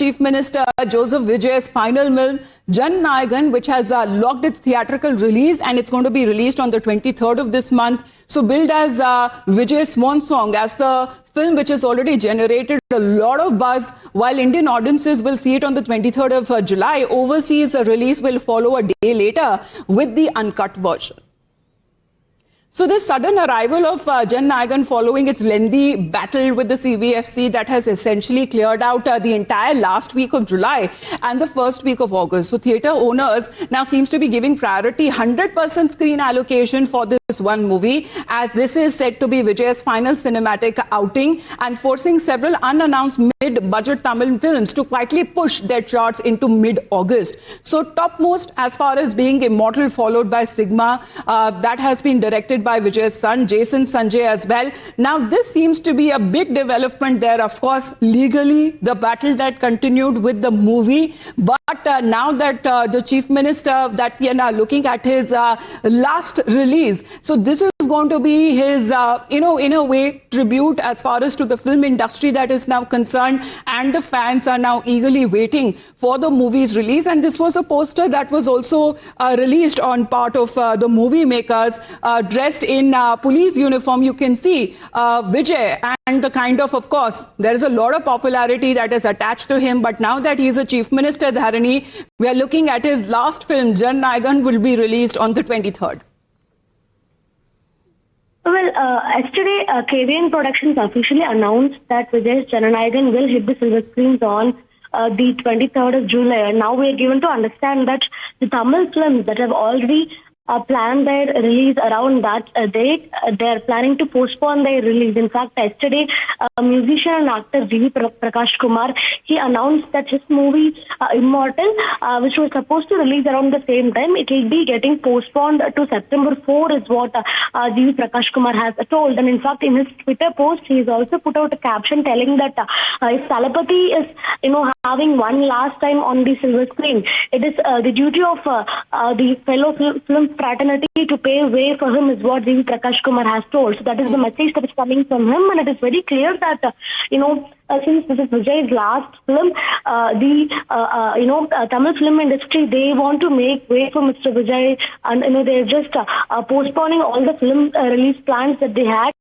Chief Minister Joseph Vijay's final film, Jan Nayagan, which has locked its theatrical release, and it's going to be released on the 23rd of this month. So billed as Vijay's swan song, as the film which has already generated a lot of buzz, while Indian audiences will see it on the 23rd of July, overseas release will follow a day later with the uncut version. So this sudden arrival of Jan Nayagan following its lengthy battle with the CBFC that has essentially cleared out the entire last week of July and the first week of August. So theatre owners now seems to be giving priority 100% screen allocation for this one movie, as this is said to be Vijay's final cinematic outing, and forcing several unannounced mid-budget Tamil films to quietly push their charts into mid-August. So topmost as far as being Immortal, followed by Sigma, that has been directed by Vijay's son, Jason Sanjay, as well. Now, this seems to be a big development there. Of course, legally, the battle that continued with the movie. But now that the Chief Minister, that we are now looking at his last release, so this is going to be his, in a way, tribute as far as to the film industry that is now concerned. And the fans are now eagerly waiting for the movie's release. And this was a poster that was also released on part of the movie makers, dressed in police uniform. You can see Vijay, and the kind of course, there is a lot of popularity that is attached to him. But now that he is a Chief Minister, Dharani, we are looking at his last film, Jan Nayagan, will be released on the 23rd. Well, yesterday, KVN Productions officially announced that Vijay's Jan Nayagan will hit the silver screens on the 23rd of July. And now we are given to understand that the Tamil films that have already planned their release around that date, they are planning to postpone their release. In fact, yesterday, musician and actor G.V. Prakash Kumar, he announced that his movie Immortal, which was supposed to release around the same time, it will be getting postponed to September 4, is what G.V. Prakash Kumar has told. And in fact, in his Twitter post, he has also put out a caption telling that if Thalapathy is, having one last time on the silver screen, it is the duty of the fellow film fraternity to pave way for him, is what G.V. Prakash Kumar has told. So that is the message that is coming from him, and it is very clear that since this is Vijay's last film, the Tamil film industry, they want to make way for Mr. Vijay, and they're just postponing all the film release plans that they had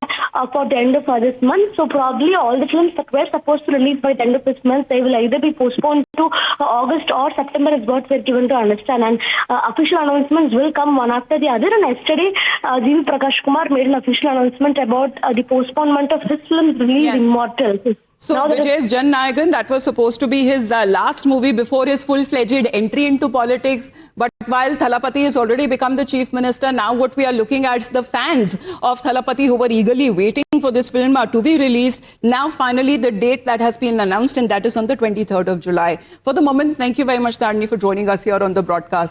for the end of this month. So probably all the films that were supposed to release by the end of this month, they will either be postponed to August or September, is what we're given to understand. And official announcements will come one after the other. And yesterday, G.V. Prakash Kumar made an official announcement about the postponement of his film's release, yes. Immortal. So Vijay's Jan Nayagan, that was supposed to be his last movie before his full-fledged entry into politics. But while Thalapathy has already become the Chief Minister, now what we are looking at is the fans of Thalapathy who were eagerly waiting for this film to be released. Now finally the date that has been announced, and that is on the 23rd of July. For the moment, thank you very much, Dharani, for joining us here on the broadcast.